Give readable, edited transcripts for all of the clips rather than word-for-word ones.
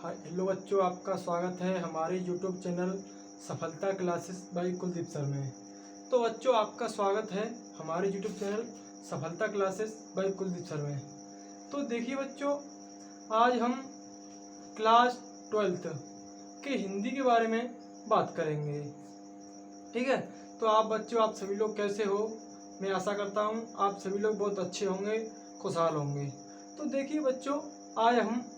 Hi hello बच्चों, आपका स्वागत है हमारे यूट्यूब चैनल सफलता क्लासेस बाय कुलदीप सर में। तो बच्चों, आपका स्वागत है हमारे यूट्यूब चैनल सफलता क्लासेस बाय कुलदीप सर में। तो देखिए बच्चों, आज हम क्लास 12th के हिंदी के बारे में बात करेंगे। ठीक है, तो आप बच्चों, आप सभी लोग कैसे हो? मैं आशा करता हूँ आप सभी लोग बहुत अच्छे होंगे, खुशहाल होंगे। तो देखिए बच्चों, आज हम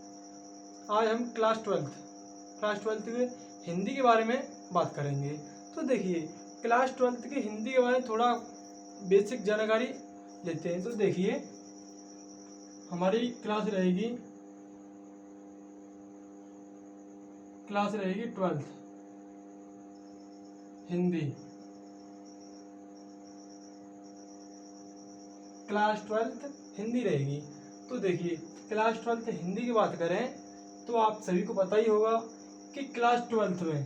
क्लास 12th के हिंदी के बारे में बात करेंगे। तो देखिए, क्लास 12th के हिंदी के बारे में थोड़ा बेसिक जानकारी लेते हैं। तो देखिए, हमारी क्लास रहेगी 12th Hindi. Class 12th Hindi रहेगी। तो देखिए, क्लास 12th हिंदी की बात करें तो आप सभी को पता ही होगा कि क्लास 12th में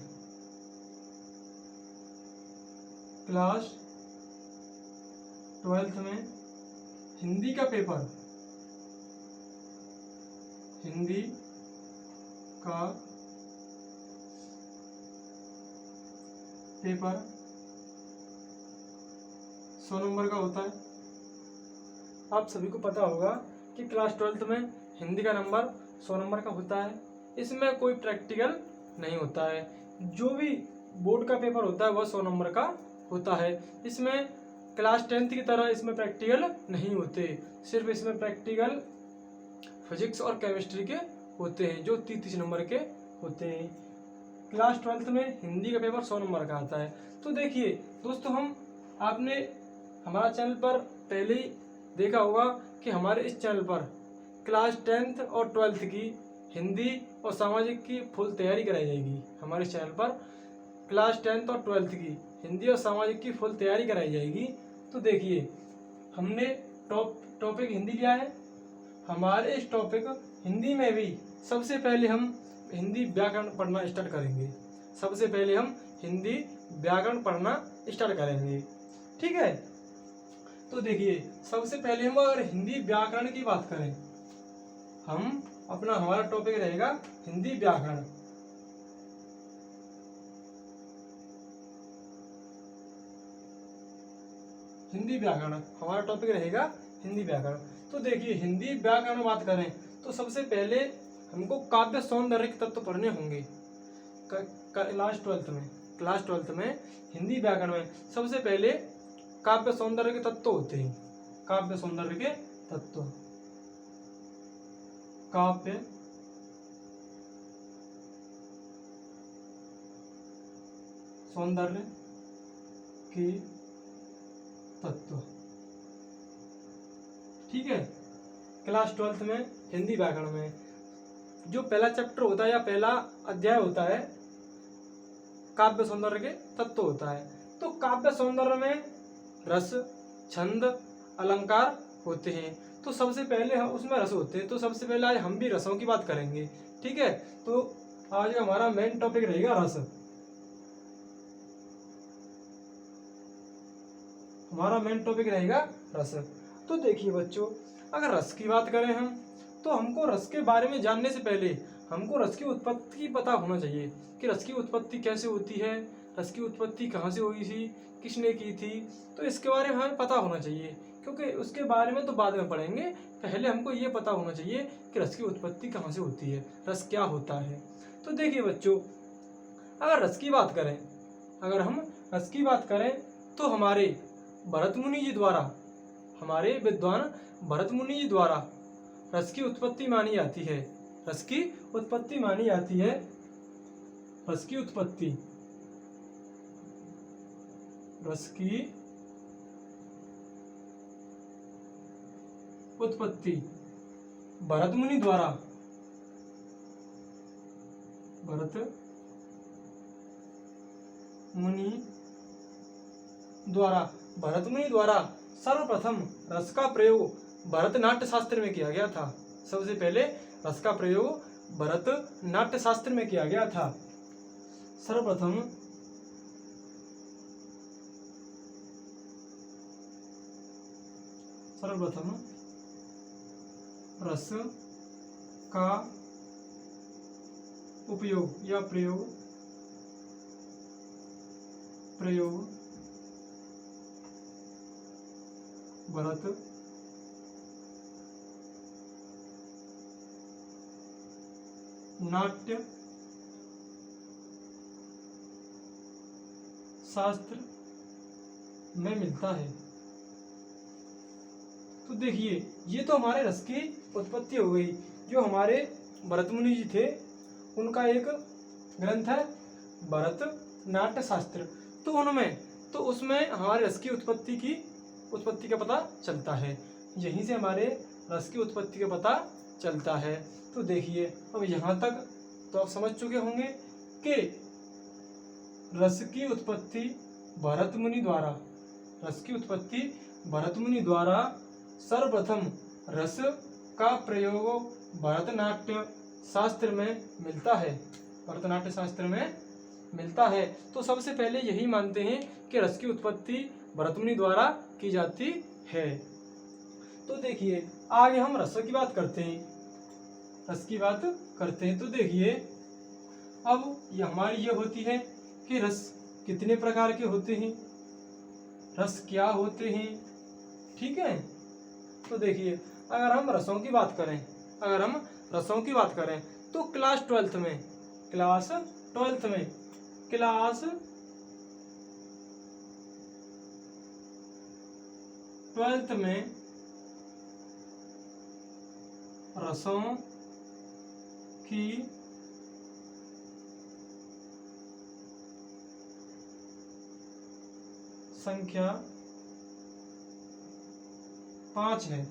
हिंदी का पेपर पेपर 100 नंबर का होता है। आप सभी को पता होगा कि क्लास 12th में हिंदी का नंबर 100 नंबर का होता है। इसमें कोई प्रैक्टिकल नहीं होता है। जो भी बोर्ड का पेपर होता है वह 100 नंबर का होता है। इसमें क्लास 10th की तरह इसमें प्रैक्टिकल नहीं होते। सिर्फ इसमें प्रैक्टिकल फिजिक्स और केमिस्ट्री के होते हैं, जो 30 नंबर के होते हैं। क्लास 12th में हिंदी का पेपर 100 नंबर का आता है। तो देखिए दोस्तों, आपने हमारा चैनल पर पहले ही देखा होगा कि हमारे इस चैनल पर क्लास 10th और 12th की हिंदी और सामाजिक की फुल तैयारी कराई जाएगी। हमारे चैनल पर क्लास 10th और 12th की हिंदी और सामाजिक की फुल तैयारी कराई जाएगी। तो देखिए, हमने टॉपिक हिंदी लिया है। हमारे इस टॉपिक हिंदी में भी सबसे पहले हम हिंदी व्याकरण पढ़ना स्टार्ट करेंगे। ठीक है, तो देखिए, सबसे पहले हम अगर हिंदी व्याकरण की बात करें, हमारा टॉपिक रहेगा हिंदी व्याकरण। हमारा टॉपिक रहेगा हिंदी व्याकरण। तो देखिए, हिंदी व्याकरण में बात करें तो सबसे पहले हमको काव्य सौंदर्य के तत्व पढ़ने होंगे। क्लास 12th में हिंदी व्याकरण में सबसे पहले काव्य सौंदर्य के तत्व होते हैं। काव्य सौंदर्य के तत्व ठीक है, क्लास 12th में हिंदी व्याकरण में जो पहला चैप्टर होता है या पहला अध्याय होता है, काव्य सौंदर्य के तत्व होता है। तो काव्य सौंदर्य में रस, छंद, अलंकार होते हैं। तो सबसे पहले हम उसमें रस होते हैं। तो सबसे पहले आज हम भी रसों की बात करेंगे। ठीक है, तो आज का हमारा मेन टॉपिक रहेगा रस। तो देखिए बच्चों, अगर रस की बात करें हम, तो हमको रस के बारे में जानने से पहले हमको रस की उत्पत्ति पता होना चाहिए कि रस की उत्पत्ति कैसे होती है, रस की उत्पत्ति कहाँ से हुई थी, किसने की थी। तो इसके बारे में हमें पता होना चाहिए, क्योंकि उसके बारे में तो बाद में पढ़ेंगे। पहले हमको ये पता होना चाहिए कि रस की उत्पत्ति कहाँ से होती है, रस क्या होता है। तो देखिए बच्चों, अगर हम रस की बात करें तो हमारे विद्वान भरत मुनि जी द्वारा रस की उत्पत्ति मानी जाती है। रस की उत्पत्ति भरत मुनि द्वारा सर्वप्रथम रस का प्रयोग भरतनाट्य शास्त्र में किया गया था। सबसे पहले रस का प्रयोग भरतनाट्य शास्त्र में किया गया था। सर्वप्रथम रस का उपयोग या प्रयोग भरत नाट्य शास्त्र में मिलता है। तो देखिए ये तो हमारे रस की उत्पत्ति हो गई। जो हमारे भरत मुनि जी थे उनका एक ग्रंथ है भरत नाट्य शास्त्र। तो उसमें हमारे रस की उत्पत्ति का पता चलता है। यहीं से हमारे रस की उत्पत्ति का पता चलता है। तो देखिए अब यहाँ तक तो आप समझ चुके होंगे कि रस की उत्पत्ति भरत मुनि द्वारा सर्वप्रथम रस का प्रयोग भरतनाट्य शास्त्र में मिलता है। तो सबसे पहले यही मानते हैं कि रस की उत्पत्ति भरत मुनि द्वारा की जाती है। तो देखिए आगे हम रस की बात करते हैं। तो देखिए अब हमारी ये होती है कि रस कितने प्रकार के होते हैं, रस क्या होते हैं, ठीक है। तो देखिए अगर हम रसों की बात करें तो क्लास 12th में रसों की संख्या 5 है।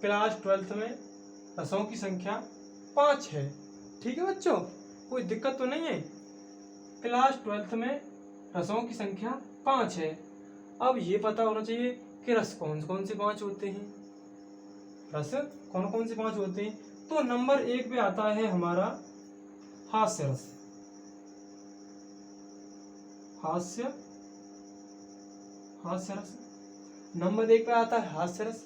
क्लास 12th में रसों की संख्या 5 है, ठीक है बच्चों, कोई दिक्कत तो नहीं है। क्लास 12th में रसों की संख्या 5 है। अब ये पता होना चाहिए कि रस कौन कौन से 5 होते हैं। तो नंबर 1 पे आता है हमारा हास्य रस। नंबर 1 पे आता है हास्य रस।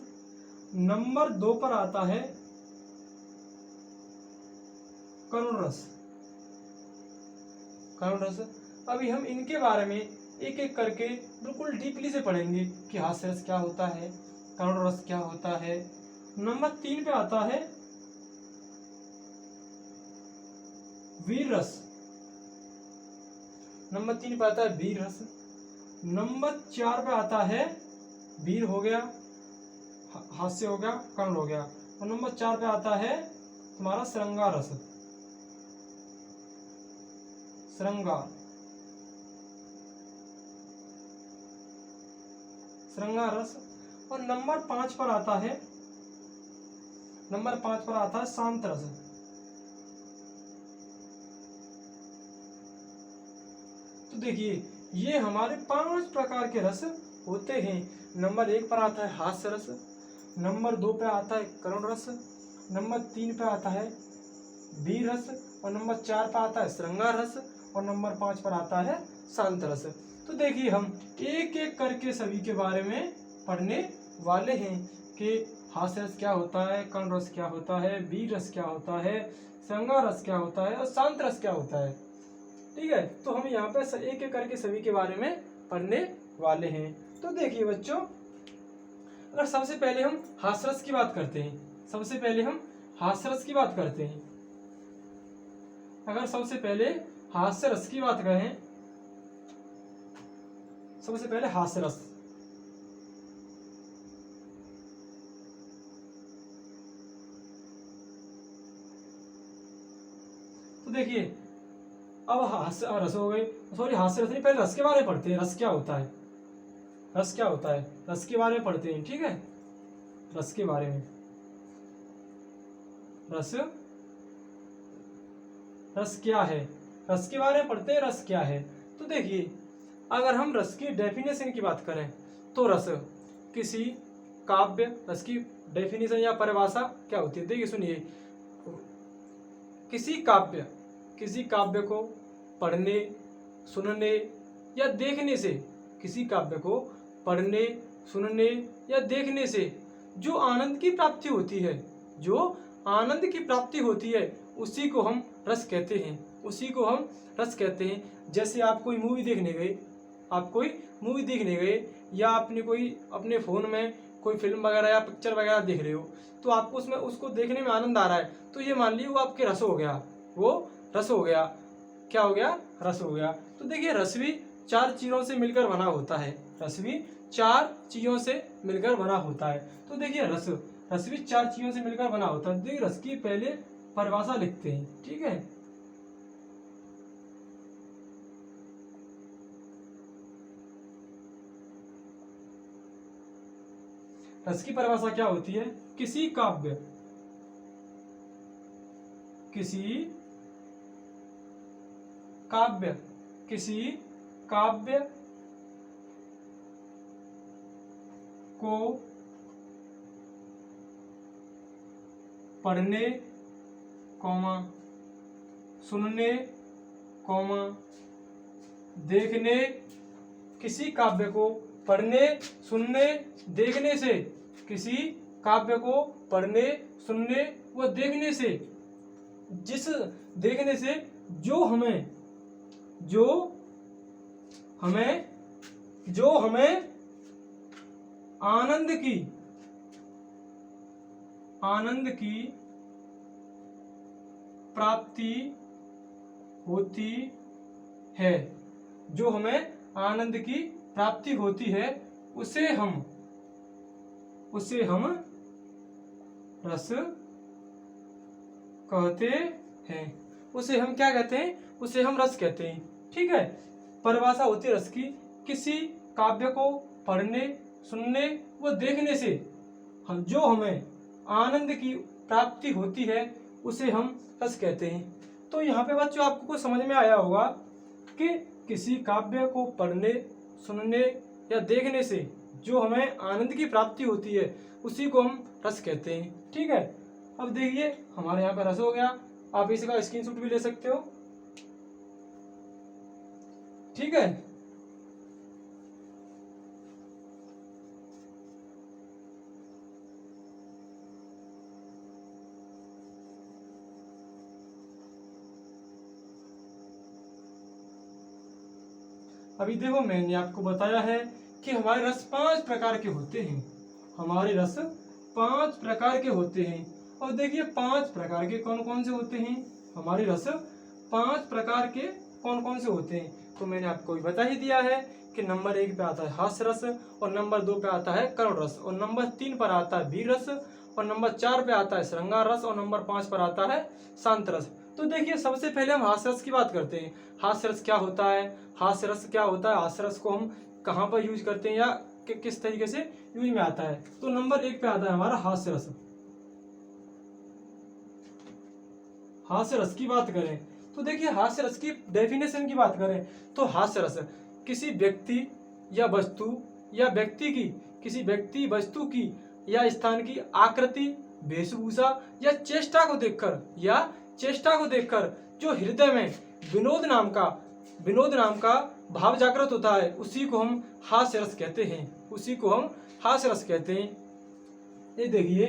नंबर 2 पर आता है करुण रस। अभी हम इनके बारे में एक एक करके बिल्कुल डीपली से पढ़ेंगे कि हास्य रस क्या होता है, करुण रस क्या होता है। नंबर 3 पे आता है वीर रस। नंबर 3 पे आता है वीर रस। नंबर 4 पे आता है वीर हो गया, हास्य हो गया, करुण हो गया। और नंबर 4 पे आता है तुम्हारा श्रृंगार रस। और नंबर 5 पर आता है शांत रस। तो देखिए ये हमारे 5 प्रकार के रस होते हैं। नंबर 1 पर आता है हास्य रस। नंबर 2 पे आता है करुण रस। नंबर 3 पे आता है वीर रस। और नंबर 4 पे आता है श्रृंगार रस। और नंबर 5 पर आता है शांत रस। तो देखिए हम एक एक करके सभी के बारे में पढ़ने वाले हैं कि हास्य रस क्या होता है, करुण रस क्या होता है, वीर रस क्या होता है, श्रृंगार रस क्या होता है और शांत रस क्या होता है, ठीक है। तो हम यहाँ पे एक एक करके सभी के बारे में पढ़ने वाले हैं। तो देखिए बच्चों अगर सबसे पहले हम हास्य रस की बात करते हैं, अगर सबसे पहले हास्य रस की बात करें, सबसे पहले हास्य रस। तो देखिए अब हास्य रस हो गए, हास्य रस नहीं, पहले रस के बारे में पढ़ते हैं। रस क्या होता है, रस के बारे में पढ़ते हैं, ठीक है। रस के बारे में रस क्या है, रस के बारे में पढ़ते हैं। रस क्या है, तो देखिए अगर हम रस की डेफिनेशन की बात करें तो रस किसी काव्य, रस की डेफिनेशन या परिभाषा क्या होती है, देखिए सुनिए। किसी काव्य को पढ़ने, सुनने या देखने से, किसी काव्य को पढ़ने, सुनने या देखने से जो आनंद की प्राप्ति होती है, आनंद की प्राप्ति होती है उसी को हम रस कहते हैं, उसी को हम रस कहते हैं। जैसे आप कोई मूवी देखने गए, आप कोई मूवी देखने गए या आपने कोई अपने फ़ोन में कोई फिल्म वगैरह या पिक्चर वगैरह देख रहे हो, तो आपको उसमें उसको देखने में आनंद आ रहा है, तो ये मान लीजिए वो आपके रस हो गया, वो रस हो गया। क्या हो गया? रस हो गया। तो देखिए रस भी 4 चीज़ों से मिलकर बना होता है, रस भी 4 चीज़ों से मिलकर बना होता है। तो देखिए रस रस भी 4 चीज़ों से मिलकर बना होता है। देखिए रस की पहले परिभाषा लिखते हैं, ठीक है। रस की परिभाषा क्या होती है? किसी काव्य किसी काव्य को पढ़ने, सुनने, देखने, किसी काव्य को पढ़ने, सुनने, देखने से, किसी काव्य को पढ़ने, सुनने व देखने से, जिस देखने से जो हमें आनंद की प्राप्ति होती है, जो हमें आनंद की प्राप्ति होती है, उसे हम रस कहते हैं। उसे हम क्या कहते हैं? उसे हम रस कहते हैं, ठीक है। परिभाषा होती है रस की, किसी काव्य को पढ़ने, सुनने व देखने से जो हमें आनंद की प्राप्ति होती है, उसे हम रस कहते हैं। तो यहाँ पे बच्चों आपको कुछ समझ में आया होगा कि किसी काव्य को पढ़ने, सुनने या देखने से जो हमें आनंद की प्राप्ति होती है, उसी को हम रस कहते हैं, ठीक है। अब देखिए हमारे यहाँ पे रस हो गया, आप इसका स्क्रीनशॉट भी ले सकते हो, ठीक है। अभी देखो मैंने आपको बताया है कि हमारे रस 5 प्रकार के होते हैं, हमारे रस 5 प्रकार के होते हैं। और देखिए 5 प्रकार के कौन कौन से होते हैं? हमारे रस 5 प्रकार के कौन कौन से होते हैं? तो मैंने आपको भी बता ही दिया है कि नंबर 1 पे आता है हास्य रस, और नंबर 2 पे आता है करुण रस, और नंबर 3 पर आता है वीर रस, और नंबर 4 पे आता है श्रृंगार रस, और नंबर 5 पर आता है शांत रस। तो देखिए सबसे पहले हम हास्य रस की बात करते हैं। हास्य रस क्या होता है? हास्य रस क्या होता है? हास्य रस को हम कहाँ पर यूज करते हैं या किस तरीके से यूज में आता है? तो नंबर 1 पे आता है हमारा हास्य रस। हास्य रस की बात करें तो देखिए हास्य रस की डेफिनेशन की बात करें तो हास्य रस किसी व्यक्ति या वस्तु की या स्थान की आकृति, वेशभूषा या चेष्टा को देखकर जो हृदय में विनोद नाम का भाव जागृत होता है, उसी को हम हास्य रस कहते हैं। ये देखिए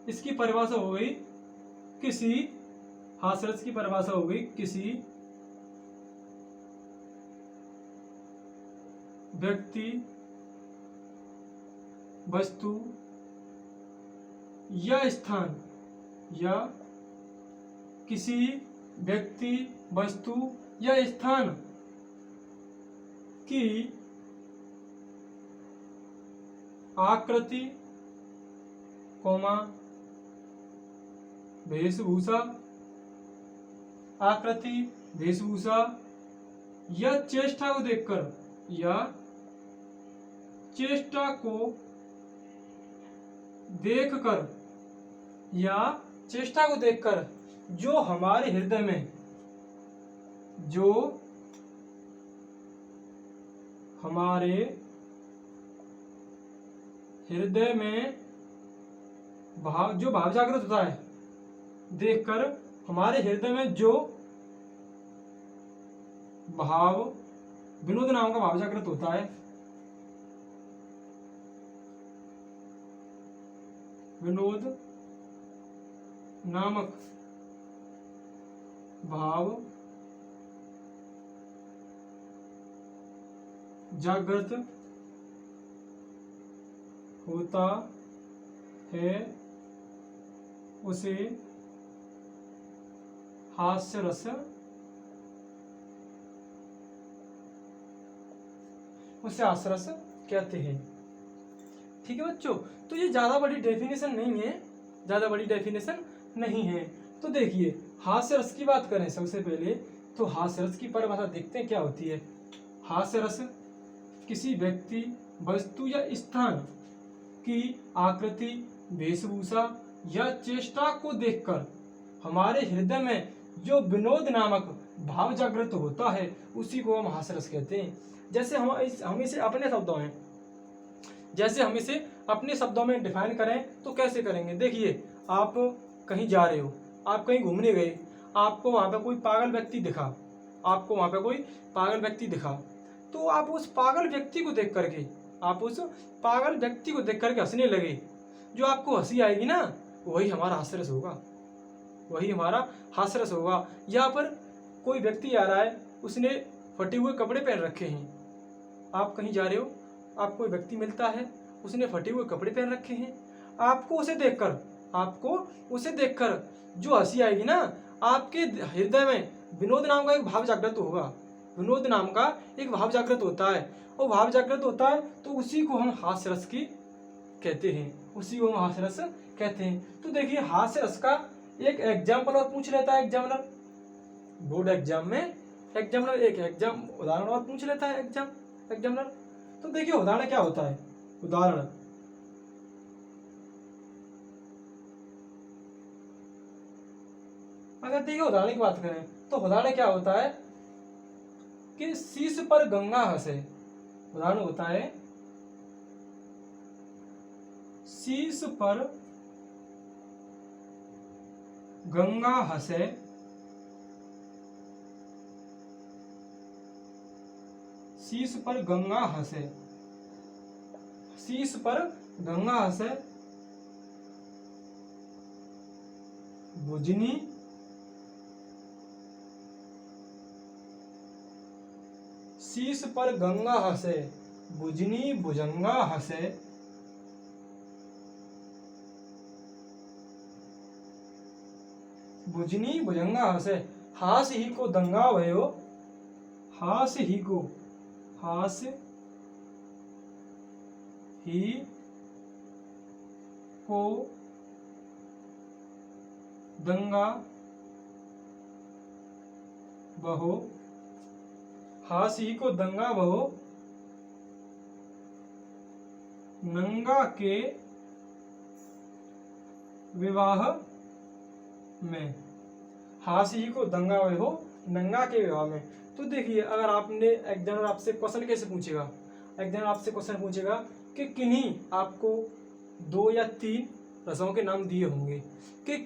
इसकी परिभाषा हो गई, किसी हास्य रस की परिभाषा हो गई, किसी व्यक्ति, वस्तु या स्थान की आकृति, वेशभूषा या चेष्टा को देखकर जो हमारे हृदय में भाव जागृत होता है, देखकर हमारे हृदय में जो भाव, विनोद नाम का भाव जागृत होता है, विनोद नामक भाव जागृत होता है उसे हास्य रस कहते हैं। ठीक है बच्चों, तो ये ज्यादा बड़ी डेफिनेशन नहीं है, ज्यादा बड़ी डेफिनेशन नहीं है। तो देखिए हास्य रस की बात करें सबसे पहले, तो हास्य रस की परिभाषा देखते हैं क्या होती है। हास्य रस किसी व्यक्ति, वस्तु या स्थान की आकृति, वेशभूषा या चेष्टा को देखकर हमारे हृदय में जो विनोद नामक भाव जागृत होता है उसी को हम हास्य रस कहते हैं। जैसे हम इसे अपने शब्दों में डिफाइन करें तो कैसे करेंगे। देखिए आप कहीं जा रहे हो, आप कहीं घूमने गए, आपको वहां पे कोई पागल व्यक्ति दिखा, तो आप उस पागल व्यक्ति को देख करके हंसने लगे, जो आपको हंसी आएगी ना वही हमारा हास्य रस होगा। यहाँ पर कोई व्यक्ति आ रहा है, उसने फटे हुए कपड़े पहन रखे हैं। आप कहीं जा रहे हो, आपको कोई व्यक्ति मिलता है, उसने फटे हुए कपड़े पहन रखे हैं। आपको उसे देखकर जो हंसी आएगी ना, आपके हृदय में विनोद नाम का एक भाव जागृत होता है, और भाव जागृत होता है तो उसी को हम हास्य रस कहते हैं। तो देखिए हास्य रस का एक एग्जाम्पल और पूछ लेता है एग्जामिनर, बोर्ड एग्जाम में एग्जामिनर एक उदाहरण और पूछ लेता है एग्जामिनर। तो देखिए उदाहरण क्या होता है। अगर देखिए उदाहरण की बात करें तो उदाहरण क्या होता है कि शीश पर गंगा हंसे। उदाहरण होता है शीश पर गंगा हंसे, शीश पर गंगा हंसे, बुझनी शीश पर गंगा हंसे, बुझनी भुजंगा हंसे, हास ही को दंगा भयो, हास ही को दंगा बहो, हास ही को दंगा बहो, नंगा के विवाह में। हास ही को दंगा बहो, नंगा के विवाह में। तो देखिए अगर एग्जामिनर आपसे क्वेश्चन कैसे पूछेगा, कि किन्हीं आपको 2 या 3 रसों के नाम दिए होंगे कि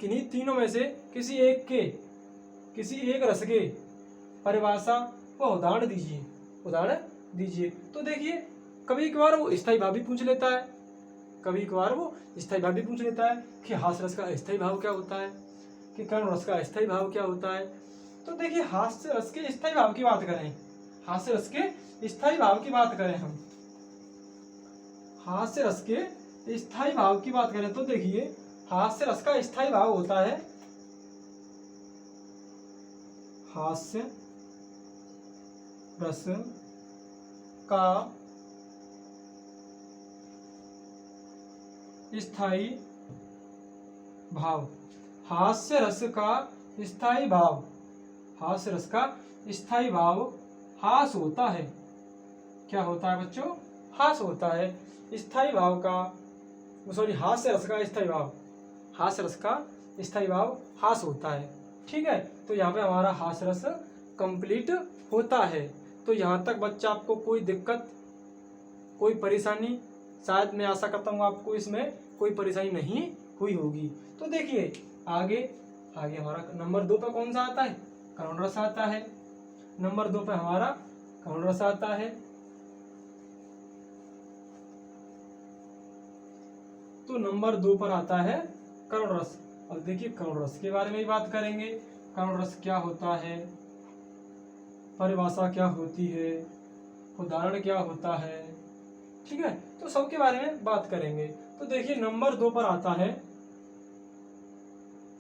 किन्हीं तीनों में से किसी एक रस के परिभाषा व उदाहरण दीजिए। तो देखिए कभी कभार वो स्थायी भाव भी पूछ लेता है, कि हास्य रस का स्थायी भाव क्या होता है, कि कर्ण रस का स्थायी भाव क्या होता है। तो देखिए हास्य रस के स्थायी भाव की बात करें, हम हास्य रस के स्थायी भाव की बात करें तो देखिए हास्य रस का स्थायी भाव होता है, हास्य रस का स्थायी भाव, हास्य रस का स्थायी भाव हास होता है। क्या होता है बच्चों? हास होता है। स्थायी भाव का हास्य रस का स्थायी भाव हास होता है। ठीक है, तो यहाँ पे हमारा हास्य रस कंप्लीट होता है। तो यहाँ तक बच्चा आपको कोई दिक्कत, कोई परेशानी, शायद मैं आशा करता हूँ आपको इसमें कोई परेशानी नहीं हुई होगी। तो देखिए आगे हमारा नंबर 2 पे कौन सा आता है? करुण रस आता है। नंबर 2 पे हमारा करुण रस आता है। तो नंबर 2 पर आता है करुण रस। अब देखिए करुण रस के बारे में ही बात करेंगे। करुण रस क्या होता है, परिभाषा क्या होती है, उदाहरण क्या होता है, ठीक है, तो सबके बारे में बात करेंगे। तो देखिए नंबर 2 पर आता है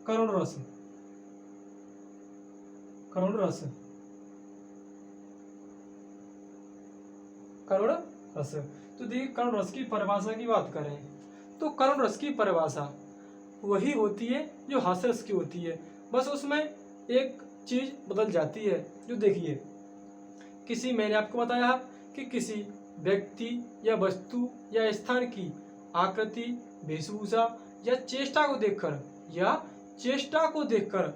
करुण रस। करुण रस, करुण रस। तो देखिए करुण रस की परिभाषा की बात करें तो करुण रस की परिभाषा वही होती है जो हास्य रस की होती है, बस उसमें एक चीज बदल जाती है। जो देखिए किसी, मैंने आपको बताया कि किसी व्यक्ति या वस्तु या स्थान की आकृति, वेशभूषा या चेष्टा को देखकर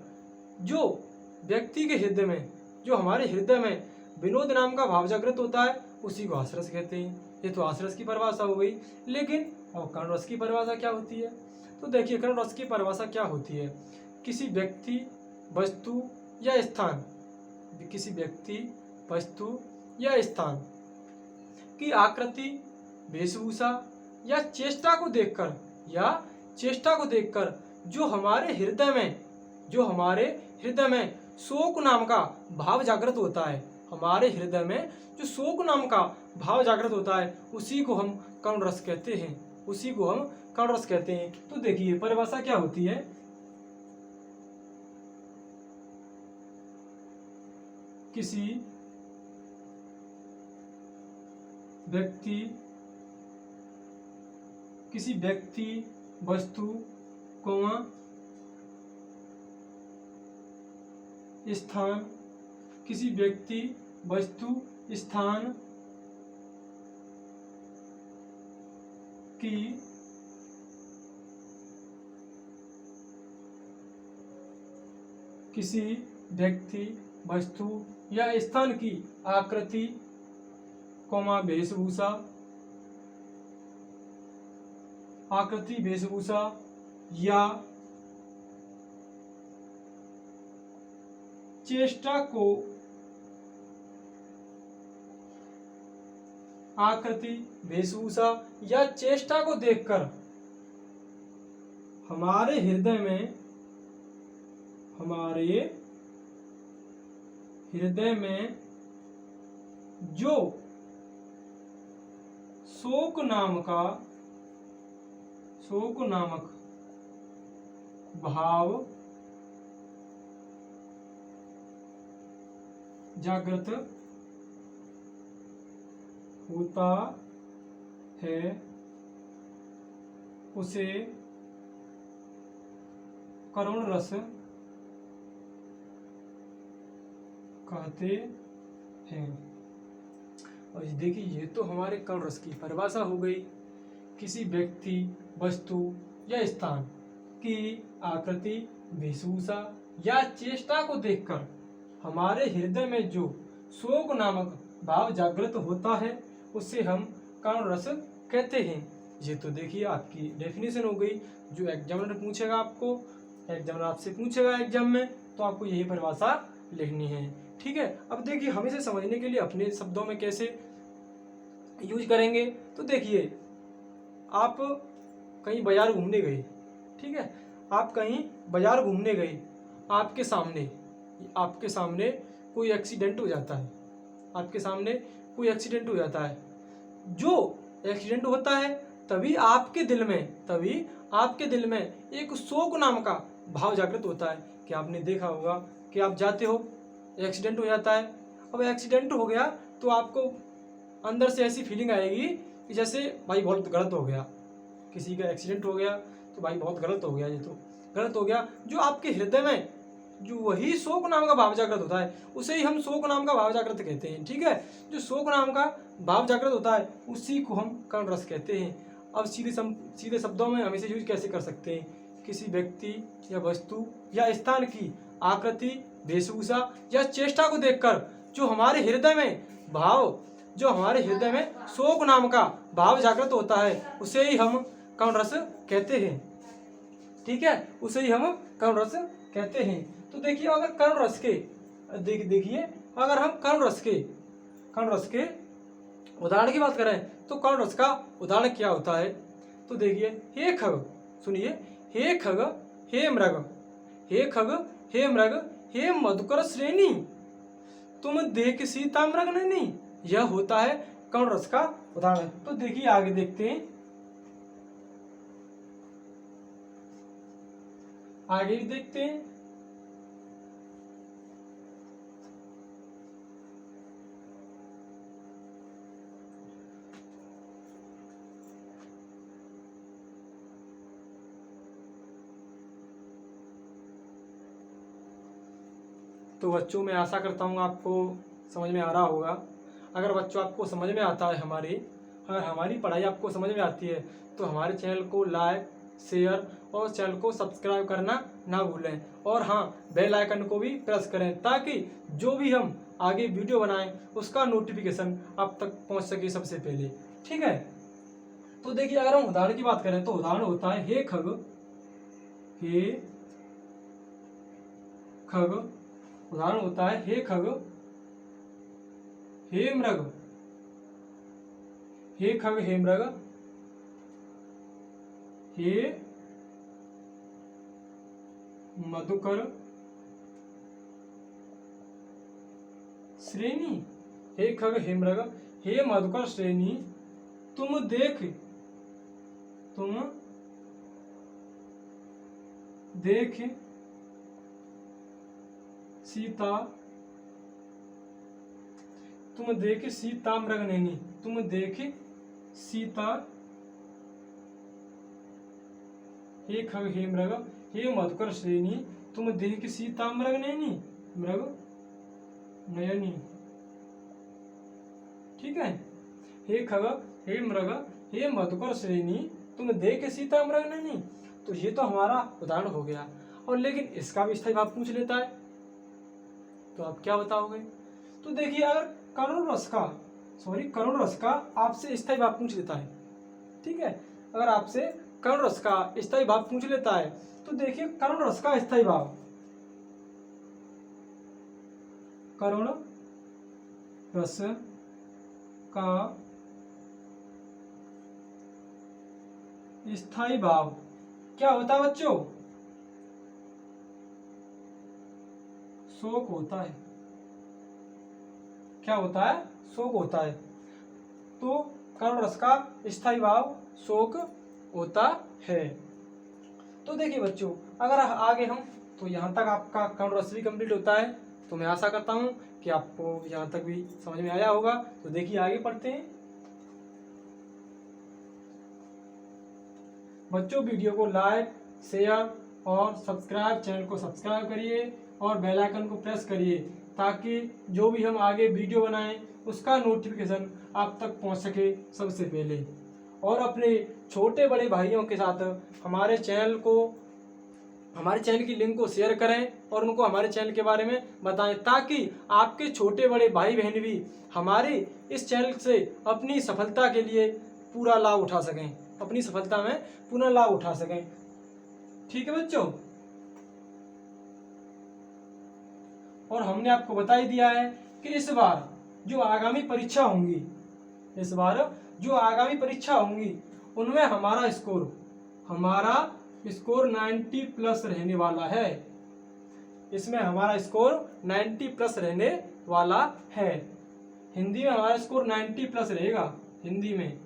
जो व्यक्ति के हृदय में, जो हमारे हृदय में विनोद नाम का भाव जागृत होता है उसी को हास्य रस कहते हैं। ये तो हास्य रस की परिभाषा हो गई। लेकिन और करुण रस की परिभाषा क्या होती है? तो देखिए करुण रस की परिभाषा क्या होती है, किसी व्यक्ति, वस्तु या स्थान, किसी व्यक्ति, वस्तु या स्थान की आकृति, वेशभूषा या चेष्टा को देखकर जो हमारे हृदय में शोक नाम का भाव जागृत होता है, हमारे हृदय में जो शोक नाम का भाव जागृत होता है उसी को हम करुण रस कहते हैं, उसी को हम करुण रस कहते हैं। तो देखिए परिभाषा क्या होती है, किसी व्यक्ति, वस्तु, स्थान, किसी व्यक्ति, वस्तु, स्थान की किसी व्यक्ति, वस्तु या स्थान की आकृति, वेशभूषा या चेष्टा को देखकर हमारे हृदय में जो शोक नामक भाव जागृत होता है उसे करुण रस कहते हैं। और देखिए ये तो हमारे करुण रस की परिभाषा हो गई। किसी व्यक्ति, वस्तु या स्थान की आकृति, वेशभूषा या चेष्टा को देखकर हमारे हृदय में जो शोक नामक भाव जागृत होता है उसे हम करुण रस कहते हैं। ये तो देखिए आपकी डेफिनेशन हो गई। जो एग्जामिनर पूछेगा आपको, एग्जामिनर आपसे पूछेगा एग्जाम में, तो आपको यही परिभाषा लिखनी है, ठीक है। अब देखिए हम इसे समझने के लिए अपने शब्दों में कैसे यूज करेंगे। तो देखिए आप कहीं बाजार घूमने गए, ठीक है, आप कहीं बाजार घूमने गए, आपके सामने कोई एक्सीडेंट हो जाता है, आपके सामने कोई एक्सीडेंट हो जाता है। जो एक्सीडेंट होता है तभी आपके दिल में एक शोक नाम का भाव जागृत होता है। कि आपने देखा होगा कि आप जाते हो, एक्सीडेंट हो जाता है। अब एक्सीडेंट हो गया तो आपको अंदर से ऐसी फीलिंग आएगी कि जैसे भाई बहुत गलत हो गया, किसी का एक्सीडेंट हो गया तो भाई बहुत गलत हो गया, ये तो गलत हो गया। जो आपके हृदय में जो वही शोक नाम का भाव जागृत होता है उसे ही हम शोक नाम का भाव जागृत कहते हैं, ठीक है। जो शोक नाम का भाव जागृत होता है उसी को हम करुण रस कहते हैं। अब सीधे शब्दों में हम इसे यूज कैसे कर सकते हैं, किसी व्यक्ति या वस्तु या स्थान की आकृति, वेशभूषा या चेष्टा को देखकर जो हमारे हृदय में शोक नाम का भाव जागृत होता है उसे ही हम करुण रस कहते हैं, ठीक है, उसे ही हम करुण रस कहते हैं। तो देखिए अगर करुण रस के अगर हम करुण रस के उदाहरण की बात करें तो करुण रस का उदाहरण क्या होता है। तो देखिए हे खग, सुनिए, हे खग हे मृग, हे खग हे मृग हे मधुकर श्रेणी तुम देख सीता मृग नैनी, यह होता है कर्ण रस का उदाहरण। तो देखिए आगे देखते हैं, आगे भी देखते हैं। तो बच्चों मैं आशा करता हूँ आपको समझ में आ रहा होगा। अगर बच्चों आपको समझ में आता है अगर हमारी पढ़ाई आपको समझ में आती है तो हमारे चैनल को लाइक शेयर और चैनल को सब्सक्राइब करना ना भूलें, और हाँ बेल आइकन को भी प्रेस करें ताकि जो भी हम आगे वीडियो बनाएं उसका नोटिफिकेशन आप तक पहुंच सके सबसे पहले। ठीक है, तो देखिए अगर हम उदाहरण की बात करें तो उदाहरण होता है हे खग उदाहरण होता है हे खग हे मृग, हे खग हे मृग हे मधुकर श्रेणी, हे खग हे मृग हे मधुकर श्रेणी तुम देख सीता मृग नैनी, तुम देख सीता, हे खग हे मृग हे मधुकर श्रेणी तुम देख सीता मृग नैनी, मृग नयनी। ठीक है, हे खग हे मृग हे मधुकर श्रेणी तुम देख सीता मृग नयनी। तो ये तो हमारा उदाहरण हो गया, और लेकिन इसका भी स्थायी भाव पूछ लेता है तो आप क्या बताओगे। तो देखिए अगर करुण रस का आपसे स्थायी भाव पूछ लेता है, ठीक है, अगर आपसे करुण रस का स्थायी भाव पूछ लेता है तो देखिए करुण रस का स्थायी भाव, करुण रस का स्थायी भाव क्या होता है बच्चों, शोक होता है। क्या होता है, शोक होता है। तो करुण रस का स्थायी भाव शोक होता है। तो देखिए बच्चों अगर आगे हम, तो यहाँ तक आपका करुण रस भी कंप्लीट होता है। तो मैं आशा करता हूँ कि आपको यहाँ तक भी समझ में आया होगा। तो देखिए आगे पढ़ते हैं बच्चों। वीडियो को लाइक शेयर और सब्सक्राइब, चैनल को सब्सक्राइब करिए और बेल आइकन को प्रेस करिए ताकि जो भी हम आगे वीडियो बनाएं उसका नोटिफिकेशन आप तक पहुंच सके सबसे पहले। और अपने छोटे बड़े भाइयों के साथ हमारे चैनल की लिंक को शेयर करें और उनको हमारे चैनल के बारे में बताएं ताकि आपके छोटे बड़े भाई बहन भी हमारे इस चैनल से अपनी सफलता के लिए पूरा लाभ उठा सकें, अपनी सफलता में पूरा लाभ उठा सकें। ठीक है बच्चों, और हमने आपको बता ही दिया है कि इस बार जो आगामी परीक्षा होंगी उनमें हमारा स्कोर 90 प्लस रहने वाला है। इसमें हमारा स्कोर 90 प्लस रहने वाला है। हिंदी में हमारा स्कोर 90 प्लस रहेगा, हिंदी में।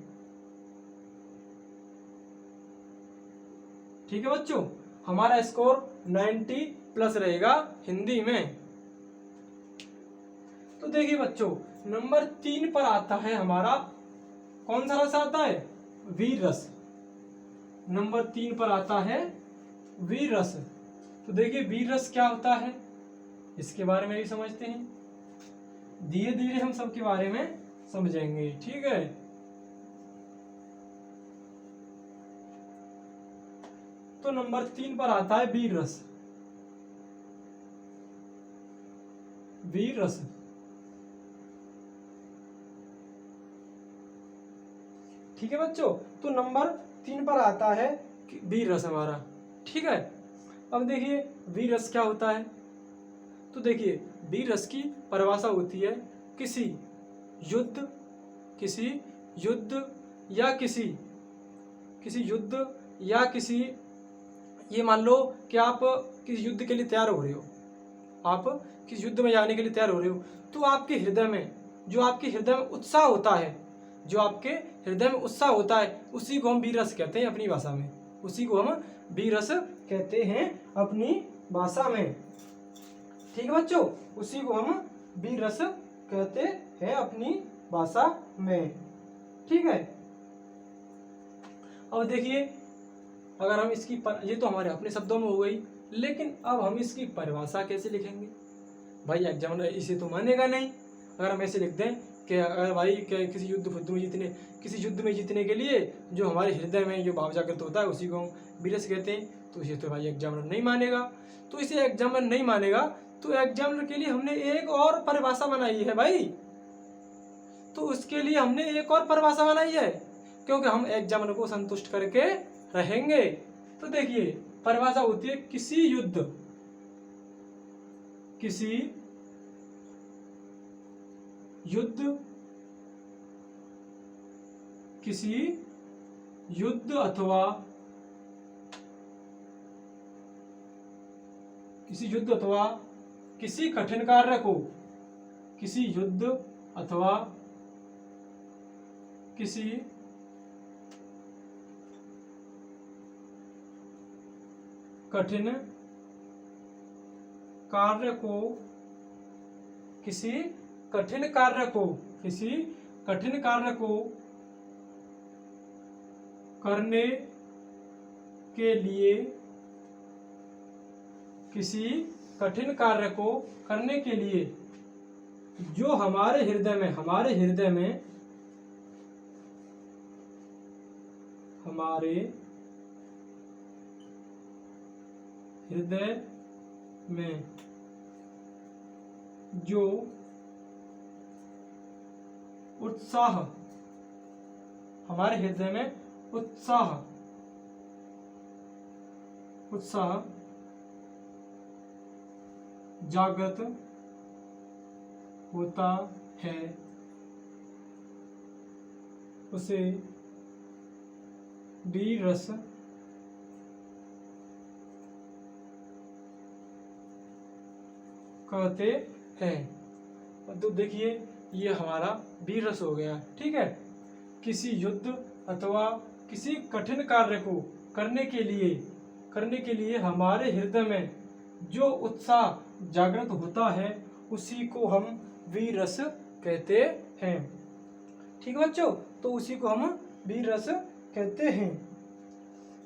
ठीक है बच्चों, हमारा स्कोर 90 प्लस रहेगा हिंदी में। तो देखिए बच्चों नंबर 3 पर आता है हमारा, कौन सा रस आता है, वीर रस। नंबर 3 पर आता है वीर रस। तो देखिए वीर रस क्या होता है इसके बारे में भी समझते हैं। धीरे धीरे हम सबके बारे में समझेंगे। ठीक है, तो नंबर 3 पर आता है वीर रस। वीर रस, ठीक है बच्चों, तो नंबर 3 पर आता है वीर रस हमारा। ठीक है, अब देखिए वीर रस क्या होता है। तो देखिए वीर रस की परिभाषा होती है किसी युद्ध या किसी किसी युद्ध या किसी, ये मान लो कि आप किसी युद्ध के लिए तैयार हो रहे हो, आप किसी युद्ध में जाने के लिए तैयार हो रहे हो, तो आपके हृदय में, जो आपके हृदय में उत्साह होता है, जो आपके हृदय में उत्साह होता है, उसी को हम वीर रस कहते हैं अपनी भाषा में, उसी को हम वीर रस कहते हैं अपनी भाषा में। ठीक है बच्चों, उसी को हम वीर रस कहते हैं अपनी भाषा में। ठीक है, अब देखिए, अगर हम इसकी ये तो हमारे अपने शब्दों में हो गई, लेकिन अब हम इसकी परिभाषा कैसे लिखेंगे? भाई एग्जामिनर इसे तो मानेगा नहीं। अगर हम ऐसे लिख दें कि अगर भाई किसी युद्ध में जीतने के लिए जो हमारे हृदय में जो भाव जागृत होता है उसी को हम वीर रस कहते हैं, तो इसे तो भाई एग्जामिनर नहीं मानेगा। तो इसे एग्जामिनर नहीं मानेगा, तो एग्जामिनर के लिए हमने एक और परिभाषा बनाई है भाई, तो उसके लिए हमने एक और परिभाषा बनाई है, क्योंकि हम एग्जामिनर को संतुष्ट करके रहेंगे। तो देखिए, परिभाषा होती है किसी युद्ध अथवा किसी कठिन कार्य को, किसी युद्ध अथवा किसी कठिन कार्य को करने के लिए, किसी कठिन कार्य को करने के लिए जो हमारे हृदय में जो उत्साह, हमारे हृदय में उत्साह जागृत होता है, उसे वीर रस कहते हैं। तो देखिए, ये हमारा वीर रस हो गया। ठीक है, किसी युद्ध अथवा किसी कठिन कार्य को करने के लिए हमारे हृदय में जो उत्साह जागृत होता है उसी को हम वीर रस कहते हैं। ठीक है बच्चों, तो उसी को हम वीर रस कहते हैं।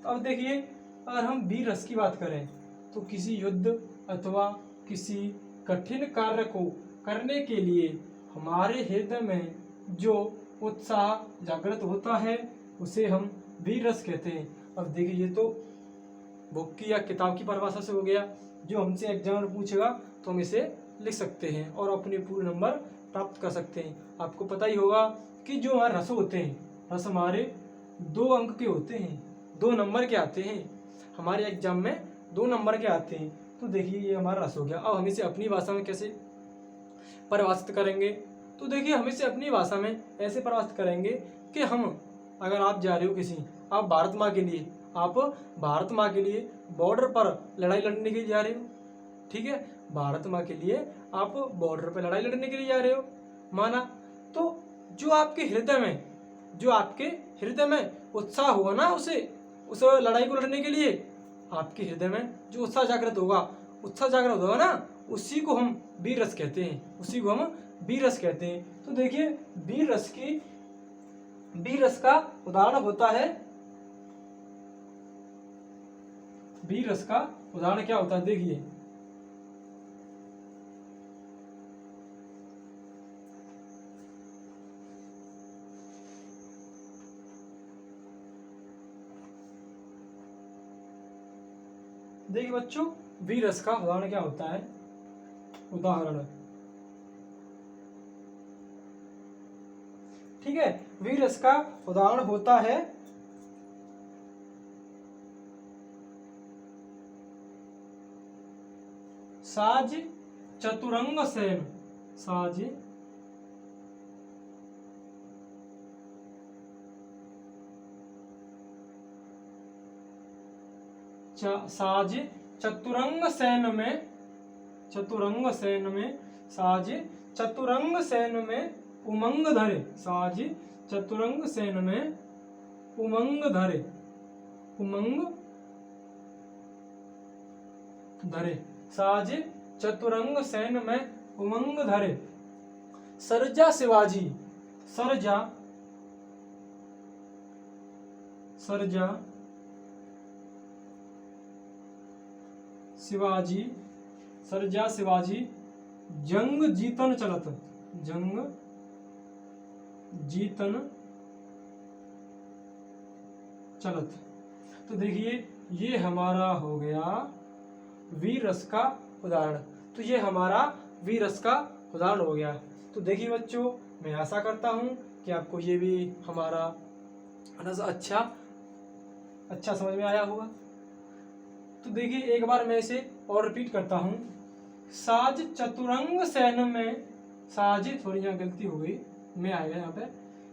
अब देखिए, अगर हम वीर रस की बात करें तो किसी युद्ध अथवा किसी कठिन कार्य को करने के लिए हमारे हृदय में जो उत्साह जागृत होता है उसे हम वीर रस कहते हैं। अब देखिए, ये तो बुक की या किताब की परिभाषा से हो गया, जो हमसे एग्जाम पूछेगा तो हम इसे लिख सकते हैं और अपने पूरे नंबर प्राप्त कर सकते हैं। आपको पता ही होगा कि जो हमारे रस होते हैं, रस हमारे 2 अंक के होते हैं, 2 नंबर के आते हैं, हमारे एग्जाम में 2 नंबर के आते हैं। तो देखिए, ये हमारा रस हो गया। अब हम इसे अपनी भाषा में कैसे परिभाषित करेंगे? तो देखिए, हम इसे अपनी भाषा में ऐसे परिभाषित करेंगे कि हम, अगर आप जा रहे हो आप भारत माँ के लिए बॉर्डर पर लड़ाई लड़ने के लिए जा रहे हो। ठीक है, भारत माँ के लिए आप बॉर्डर पर लड़ाई लड़ने के लिए जा रहे हो, माना। तो जो आपके हृदय में उत्साह होगा ना, उस लड़ाई को लड़ने के लिए आपके हृदय में जो उत्साह जागृत होगा ना, उसी को हम वीर रस कहते हैं। तो देखिए, वीर रस का उदाहरण होता है, वीर रस का उदाहरण क्या होता है? देखिए, बच्चों, वीर रस का उदाहरण क्या होता है? ठीक है, वीर रस का उदाहरण होता है साज चतुरंग सेन, साज चतुरंग सैन में, चतुरंग सैन में, साज चतुरंग सैन में उमंग धरे, साज चतुरंग सैन में उमंग धरे, उमंग धरे, साज चतुरंग सैन में उमंग धरे। सरजा शिवाजी, सरजा, सरजा शिवाजी, सरजा शिवाजी जंग जीतन चलत, जंग जीतन चलत। तो देखिए ये हमारा हो गया वीर रस का उदाहरण। तो ये हमारा वीर रस का उदाहरण हो गया। तो देखिए बच्चों, मैं आशा करता हूँ कि आपको ये भी हमारा रस अच्छा समझ में आया होगा। तो देखिए एक बार मैं इसे और रिपीट करता हूँ। साज चतुरंग सैन में, साज, थोड़ी यहाँ गलती हो गई, मैं आएगा यहाँ पे,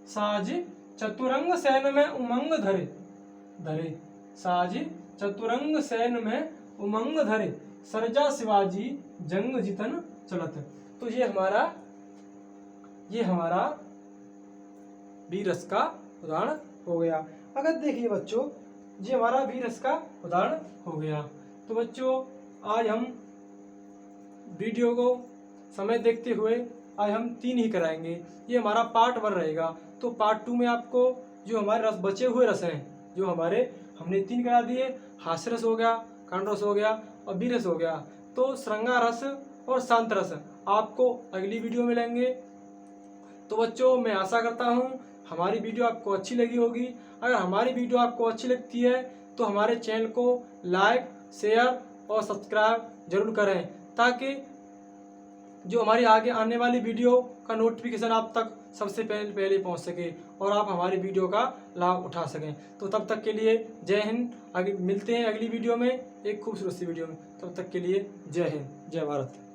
साज चतुरंग सैन में उमंग धरे, धरे, साज चतुरंग सैन में उमंग धरे, सरजा शिवाजी जंग जीतन चलत। तो ये हमारा वीर रस का उदाहरण हो गया। अगर देखिए बच्चों, ये हमारा वीर रस का उदाहरण हो गया। तो बच्चों आज हम वीडियो को समय देखते हुए आज हम 3 ही कराएंगे। ये हमारा पार्ट 1 रहेगा। तो पार्ट 2 में आपको जो हमारे रस बचे हुए रस हैं, जो हमने 3 करा दिए, हास्य रस हो गया, कांड रस हो गया और वीर रस हो गया। तो श्रृंगार रस और शांत रस आपको अगली वीडियो में लेंगे। तो बच्चों मैं आशा करता हूँ हमारी वीडियो आपको अच्छी लगी होगी। अगर हमारी वीडियो आपको अच्छी लगती है तो हमारे चैनल को लाइक, शेयर और सब्सक्राइब जरूर करें, ताकि जो हमारी आगे आने वाली वीडियो का नोटिफिकेशन आप तक सबसे पहले पहुंच सके और आप हमारी वीडियो का लाभ उठा सकें। तो तब तक के लिए जय हिंद। आगे मिलते हैं अगली वीडियो में एक खूबसूरत सी वीडियो में। तब तक के लिए जय हिंद, जय भारत।